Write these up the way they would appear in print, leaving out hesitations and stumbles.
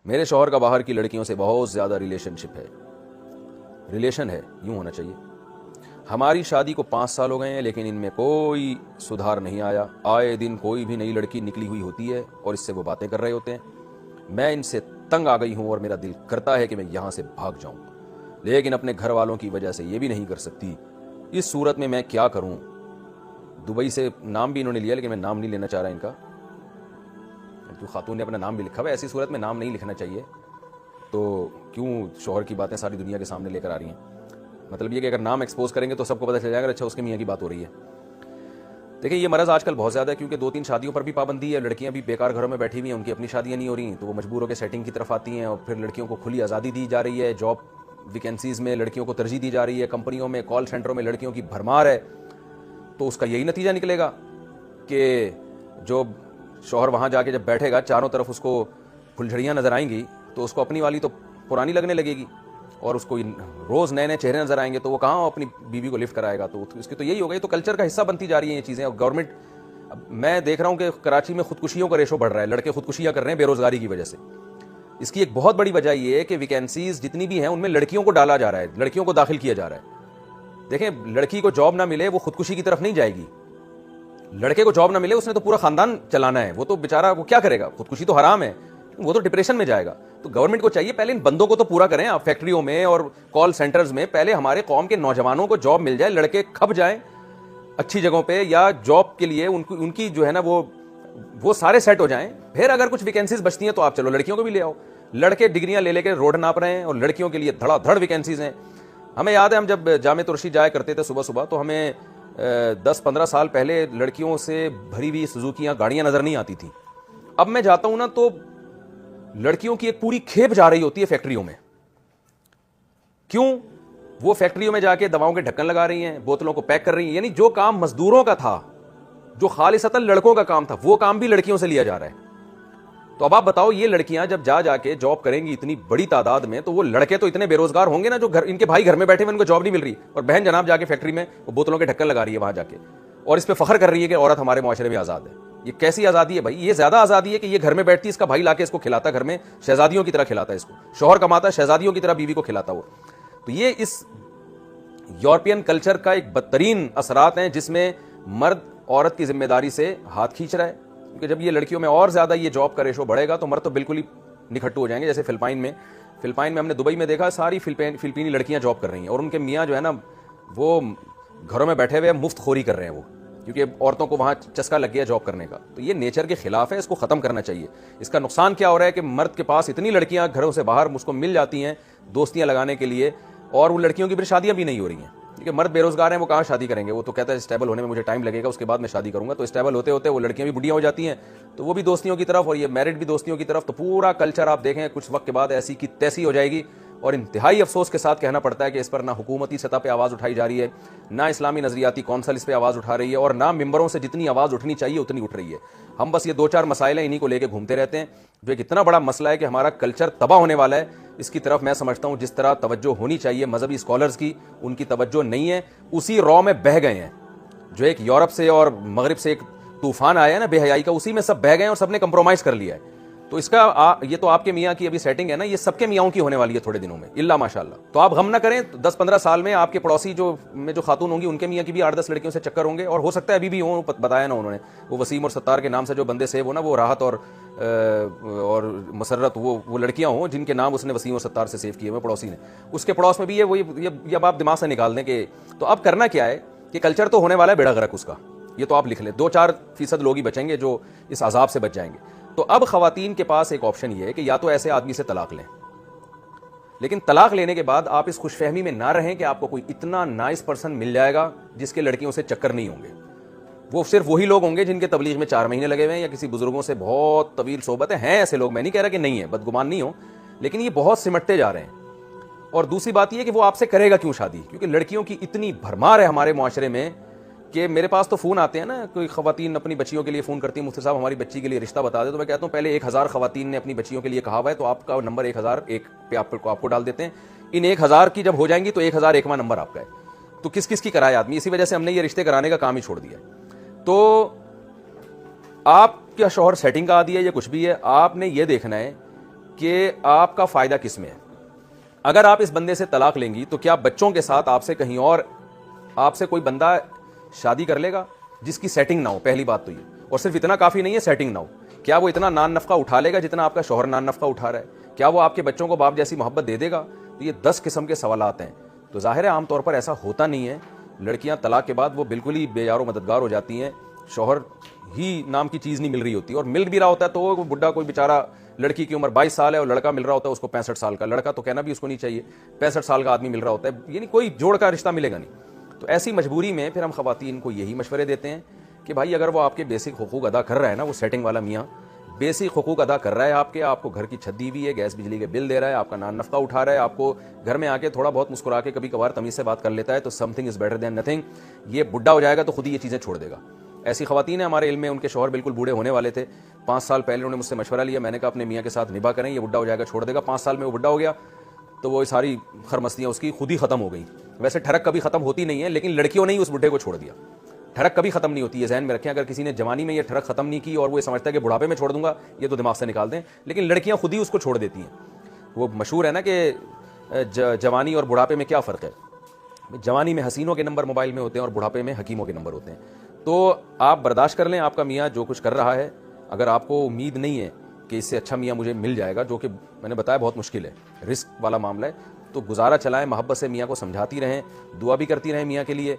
میرے شوہر کا باہر کی لڑکیوں سے بہت زیادہ ریلیشن ہے، یوں ہونا چاہیے۔ ہماری شادی کو 5 سال ہو گئے ہیں لیکن ان میں کوئی سدھار نہیں آیا۔ آئے دن کوئی بھی نئی لڑکی نکلی ہوئی ہوتی ہے اور اس سے وہ باتیں کر رہے ہوتے ہیں۔ میں ان سے تنگ آ گئی ہوں اور میرا دل کرتا ہے کہ میں یہاں سے بھاگ جاؤں، لیکن اپنے گھر والوں کی وجہ سے یہ بھی نہیں کر سکتی۔ اس صورت میں کیا کروں؟ دبئی سے نام بھی انہوں نے لیا لیکن میں نام نہیں لینا چاہ رہا ان کا، جو خاتون نے اپنا نام بھی لکھا ہوا ہے۔ ایسی صورت میں نام نہیں لکھنا چاہیے، تو کیوں شوہر کی باتیں ساری دنیا کے سامنے لے کر آ رہی ہیں؟ مطلب یہ کہ اگر نام ایکسپوز کریں گے تو سب کو پتہ چل جائے گا اچھا اس کے میاں کی بات ہو رہی ہے۔ دیکھیں یہ مرض آج کل بہت زیادہ ہے کیونکہ 2-3 شادیوں پر بھی پابندی ہے، لڑکیاں بھی بیکار گھروں میں بیٹھی ہوئی ہیں، ان کی اپنی شادیاں نہیں ہو رہی، تو وہ مجبور ہو کے سیٹنگ کی طرف آتی ہیں، اور پھر لڑکیوں کو کھلی آزادی دی جا رہی ہے، جاب ویکینسیز میں لڑکیوں کو ترجیح دی جا رہی ہے، کمپنیوں میں کال سینٹروں میں لڑکیوں کی بھرمار ہے۔ تو اس کا یہی نتیجہ نکلے گا کہ جو شوہر وہاں جا کے جب بیٹھے گا چاروں طرف اس کو پھلجھڑیاں نظر آئیں گی تو اس کو اپنی والی تو پرانی لگنے لگے گی، اور اس کو روز نئے نئے چہرے نظر آئیں گے تو وہ کہاں اپنی بیوی کو لفٹ کرائے گا؟ تو اس کی تو یہی ہوگا، یہ تو کلچر کا حصہ بنتی جا رہی ہیں یہ چیزیں۔ اور گورنمنٹ، میں دیکھ رہا ہوں کہ کراچی میں خودکشیوں کا ریشو بڑھ رہا ہے، لڑکے خودکشیاں کر رہے ہیں بے روزگاری کی وجہ سے۔ اس کی ایک بہت بڑی وجہ یہ ہے کہ ویکینسیز جتنی بھی ہیں ان میں لڑکیوں کو ڈالا جا رہا ہے، لڑکیوں کو داخل کیا جا رہا ہے۔ دیکھیں لڑکی کو جاب نہ ملے وہ خودکشی کی طرف نہیں جائے گی، لڑکے کو جاب نہ ملے اس نے تو پورا خاندان چلانا ہے، وہ تو بیچارہ وہ کیا کرے گا؟ خودکشی تو حرام ہے، وہ تو ڈپریشن میں جائے گا۔ تو گورنمنٹ کو چاہیے پہلے ان بندوں کو تو پورا کریں، آپ فیکٹریوں میں اور کال سینٹرز میں پہلے ہمارے قوم کے نوجوانوں کو جاب مل جائے، لڑکے کھپ جائیں اچھی جگہوں پہ یا جاب کے لیے ان کی جو ہے نا وہ سارے سیٹ ہو جائیں، پھر اگر کچھ ویکینسیز بچتی ہیں تو آپ چلو لڑکیوں کو بھی لے آؤ۔ لڑکے ڈگریاں لے کے روڈ ناپ رہے ہیں اور لڑکیوں کے لیے دھڑا دھڑ ویکینسیز ہیں۔ ہمیں یاد ہے ہم جب جامع ترشی جایا کرتے تھے صبح صبح تو ہمیں 10-15 سال پہلے لڑکیوں سے بھری ہوئی سزوکیاں گاڑیاں نظر نہیں آتی تھیں۔ اب میں جاتا ہوں نا تو لڑکیوں کی ایک پوری کھیپ جا رہی ہوتی ہے فیکٹریوں میں۔ کیوں؟ وہ فیکٹریوں میں جا کے دواؤں کے ڈھکن لگا رہی ہیں، بوتلوں کو پیک کر رہی ہیں، یعنی جو کام مزدوروں کا تھا، جو خالصتاً لڑکوں کا کام تھا، وہ کام بھی لڑکیوں سے لیا جا رہا ہے۔ تو اب آپ بتاؤ یہ لڑکیاں جب جا کے جاب کریں گی اتنی بڑی تعداد میں تو وہ لڑکے تو اتنے بے روزگار ہوں گے نا، جو ان کے بھائی گھر میں بیٹھے ہوئے ان کو جاب نہیں مل رہی، اور بہن جناب جا کے فیکٹری میں وہ بوتلوں کے ڈھکن لگا رہی ہے وہاں جا کے، اور اس پہ فخر کر رہی ہے کہ عورت ہمارے معاشرے میں آزاد ہے۔ یہ کیسی آزادی ہے بھائی؟ یہ زیادہ آزادی ہے کہ یہ گھر میں بیٹھتی، اس کا بھائی لا کے اس کو کھلاتا، گھر میں شہزادیوں کی طرح کھلاتا ہے اس کو، شوہر کماتا ہے شہزادیوں کی طرح بیوی کو کھلاتا وہ۔ تو یہ اس یورپین کلچر کا ایک بدترین اثرات ہیں جس میں مرد عورت کی ذمہ داری سے ہاتھ کھینچ رہا ہے، کیونکہ جب یہ لڑکیوں میں اور زیادہ یہ جاب کا ریشو بڑھے گا تو مرد تو بالکل ہی نکھٹو ہو جائیں گے۔ جیسے فلپائن میں ہم نے دبئی میں دیکھا ساری فلپینی لڑکیاں جاب کر رہی ہیں اور ان کے میاں جو ہے نا وہ گھروں میں بیٹھے ہوئے مفت خوری کر رہے ہیں وہ، کیونکہ عورتوں کو وہاں چسکا لگ گیا جاب کرنے کا۔ تو یہ نیچر کے خلاف ہے، اس کو ختم کرنا چاہیے۔ اس کا نقصان کیا ہو رہا ہے کہ مرد کے پاس اتنی لڑکیاں گھروں سے باہر اس کو مل جاتی ہیں دوستیاں لگانے کے لیے، اور ان لڑکیوں کی پھر شادیاں بھی نہیں ہو رہی ہیں، کیونکہ مرد بے روزگار ہیں، وہ کہاں شادی کریں گے؟ وہ تو کہتا ہے اسٹیبل ہونے میں مجھے ٹائم لگے گا، اس کے بعد میں شادی کروں گا۔ تو اسٹیبل ہوتے ہوتے وہ لڑکیاں بھی بڈھیاں ہو جاتی ہیں، تو وہ بھی دوستیوں کی طرف اور یہ میرڈ بھی دوستیوں کی طرف۔ تو پورا کلچر آپ دیکھیں کچھ وقت کے بعد ایسی کی تیسی ہو جائے گی، اور انتہائی افسوس کے ساتھ کہنا پڑتا ہے کہ اس پر نہ حکومتی سطح پہ آواز اٹھائی جا رہی ہے، نہ اسلامی نظریاتی کونسل اس پہ آواز اٹھا رہی ہے، اور نہ ممبروں سے جتنی آواز اٹھنی چاہیے اتنی اٹھ رہی ہے۔ ہم بس یہ 2-4 مسائل ہیں انہی کو لے کے گھومتے رہتے ہیں، جو ایک اتنا بڑا مسئلہ ہے کہ ہمارا کلچر تباہ ہونے والا ہے۔ اس کی طرف میں سمجھتا ہوں جس طرح توجہ ہونی چاہیے مذہبی اسکالرز کی، ان کی توجہ نہیں ہے، اسی رو میں بہہ گئے ہیں۔ جو ایک یورپ سے اور مغرب سے ایک طوفان آیا ہے نا بے حیائی کا، اسی میں سب بہہ گئے ہیں اور سب نے کمپرومائز کر لیا ہے۔ تو اس کا یہ تو آپ کے میاں کی ابھی سیٹنگ ہے نا، یہ سب کے میاں کی ہونے والی ہے تھوڑے دنوں میں الا ماشاءاللہ۔ تو آپ غم نہ کریں، 10-15 سال میں آپ کے پڑوسی جو خاتون ہوں گی ان کے میاں کی بھی 8-10 لڑکیوں سے چکر ہوں گے، اور ہو سکتا ہے ابھی بھی ہوں، بتایا نا انہوں نے، وہ وسیم اور ستار کے نام سے جو بندے سیو ہو نا، وہ راحت اور مسرت، وہ لڑکیاں ہوں جن کے نام اس نے وسیم اور ستار سے سیو کیے ہوئے پڑوسی نے، اس کے پڑوس میں بھی یہ اب آپ دماغ سے نکال دیں کہ تو اب کرنا کیا ہے کہ کلچر تو ہونے والا ہے بیڑا غرق اس کا، یہ تو آپ لکھ لیں، 2-4% لوگ ہی بچیں گے جو اس عذاب سے بچ جائیں گے۔ تو اب خواتین کے پاس ایک آپشن یہ ہے کہ یا تو ایسے آدمی سے طلاق لیں، لیکن طلاق لینے کے بعد آپ اس خوش فہمی میں نہ رہیں کہ آپ کو کوئی اتنا نائس پرسن مل جائے گا جس کے لڑکیوں سے چکر نہیں ہوں گے۔ وہ صرف وہی لوگ ہوں گے جن کے تبلیغ میں 4 مہینے لگے ہوئے ہیں یا کسی بزرگوں سے بہت طویل صحبت ہیں ایسے لوگ، میں نہیں کہہ رہا کہ نہیں ہے، بدگمان نہیں ہو، لیکن یہ بہت سمٹتے جا رہے ہیں۔ اور دوسری بات یہ کہ وہ آپ سے کرے گا کیوں شادی؟ کیونکہ لڑکیوں کی اتنی بھرمار ہے ہمارے معاشرے میں کہ میرے پاس تو فون آتے ہیں نا، کوئی خواتین اپنی بچیوں کے لیے فون کرتی ہیں، مفتی صاحب ہماری بچی کے لیے رشتہ بتا دیں، تو میں کہتا ہوں پہلے 1000 خواتین نے اپنی بچیوں کے لیے کہا ہوا ہے، تو آپ کا نمبر 1001 پہ آپ کو ڈال دیتے ہیں۔ ان 1000 کی جب ہو جائیں گی تو 1001واں نمبر آپ کا ہے، تو کس کس کی کرائے آدمی؟ اسی وجہ سے ہم نے یہ رشتے کرانے کا کام ہی چھوڑ دیا۔ تو آپ کا شوہر سیٹنگ کا عادی ہے یا کچھ بھی ہے، آپ نے یہ دیکھنا ہے کہ آپ کا فائدہ کس میں ہے. اگر آپ اس بندے سے طلاق لیں گی تو کیا بچوں کے ساتھ آپ سے کہیں اور آپ سے کوئی بندہ شادی کر لے گا جس کی سیٹنگ نہ ہو؟ پہلی بات تو یہ. اور صرف اتنا کافی نہیں ہے سیٹنگ نہ ہو, کیا وہ اتنا نان نفقہ اٹھا لے گا جتنا آپ کا شوہر نان نفقہ اٹھا رہا ہے؟ کیا وہ آپ کے بچوں کو باپ جیسی محبت دے دے گا؟ تو یہ 10 قسم کے سوالات ہیں. تو ظاہر ہے عام طور پر ایسا ہوتا نہیں ہے. لڑکیاں طلاق کے بعد وہ بالکل ہی بے یار و مددگار ہو جاتی ہیں, شوہر ہی نام کی چیز نہیں مل رہی ہوتی, اور مل بھی رہا ہوتا ہے تو وہ بڈھا کوئی بیچارہ, لڑکی کی عمر 22 سال ہے اور لڑکا مل رہا ہوتا ہے اس کو 65 سال کا. لڑکا تو کہنا بھی اس کو نہیں چاہیے, 65 سال کا آدمی مل رہا ہوتا ہے, یعنی کوئی جوڑ کا رشتہ ملے گا نہیں. تو ایسی مجبوری میں پھر ہم خواتین کو یہی مشورے دیتے ہیں کہ بھائی اگر وہ آپ کے بیسک حقوق ادا کر رہا ہے نا, وہ سیٹنگ والا میاں بیسک حقوق ادا کر رہا ہے آپ کو گھر کی چھت دی ہوئی ہے, گیس بجلی کے بل دے رہا ہے, آپ کا نان نفقہ اٹھا رہا ہے, آپ کو گھر میں آ کے تھوڑا بہت مسکرا کے کبھی کبھار تمیز سے بات کر لیتا ہے, تو some thing is better than nothing. یہ بڈھا ہو جائے گا تو خود ہی یہ چیزیں چھوڑ دے گا. ایسی خواتین ہیں ہمارے علم میں, ان کے شوہر بالکل بوڑھے ہونے والے تھے, 5 سال پہلے انہوں نے مجھ سے مشورہ لیا, میں نے کہا اپنے میاں کے ساتھ نباہ کریں, یہ بڈھا ہو جائے گا چھوڑ دے گا. 5 سال میں وہ بڈھا ہو گیا تو وہ ساری خرمستیاں اس کی خود ہی ختم ہو گئیں. ویسے ٹھڑک کبھی ختم ہوتی نہیں ہے, لیکن لڑکیوں نے ہی اس بڈھے کو چھوڑ دیا. ٹھڑک کبھی ختم نہیں ہوتی ہے, ذہن میں رکھیں. اگر کسی نے جوانی میں یہ ٹھڑک ختم نہیں کی اور وہ سمجھتا ہے کہ بڑھاپے میں چھوڑ دوں گا, یہ تو دماغ سے نکال دیں. لیکن لڑکیاں خود ہی اس کو چھوڑ دیتی ہیں. وہ مشہور ہے نا کہ جوانی اور بڑھاپے میں کیا فرق ہے. جوانی میں حسینوں کے نمبر موبائل میں ہوتے ہیں اور بڑھاپے میں حکیموں کے نمبر ہوتے ہیں. تو آپ برداشت کر لیں, آپ کا میاں جو کچھ کر رہا ہے, اگر آپ کو امید نہیں ہے کہ اس سے اچھا میاں مجھے مل جائے گا, جو کہ میں نے بتایا بہت مشکل ہے, رسک والا معاملہ ہے, تو گزارا چلائیں, محبت سے میاں کو سمجھاتی رہیں, دعا بھی کرتی رہیں میاں کے لیے.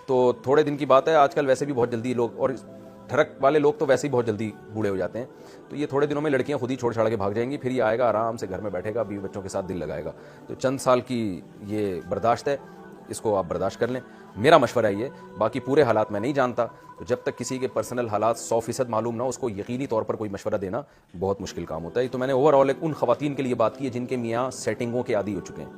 تو تھوڑے دن کی بات ہے, آج کل ویسے بھی بہت جلدی لوگ, اور ٹھڑک والے لوگ تو ویسے ہی بہت جلدی بوڑھے ہو جاتے ہیں, تو یہ تھوڑے دنوں میں لڑکیاں خود ہی چھوڑ چھاڑ کے بھاگ جائیں گی. پھر یہ آئے گا آرام سے گھر میں بیٹھے گا, بیوی بچوں کے ساتھ دل لگائے گا. تو چند سال کی یہ برداشت ہے, اس کو آپ برداشت کر لیں. میرا مشورہ یہ, باقی پورے حالات میں نہیں جانتا, تو جب تک کسی کے پرسنل حالات 100% معلوم نہ ہو, اس کو یقینی طور پر کوئی مشورہ دینا بہت مشکل کام ہوتا ہے. تو میں نے اوور آل ان خواتین کے لیے بات کی ہے جن کے میاں سیٹنگوں کے عادی ہو چکے ہیں.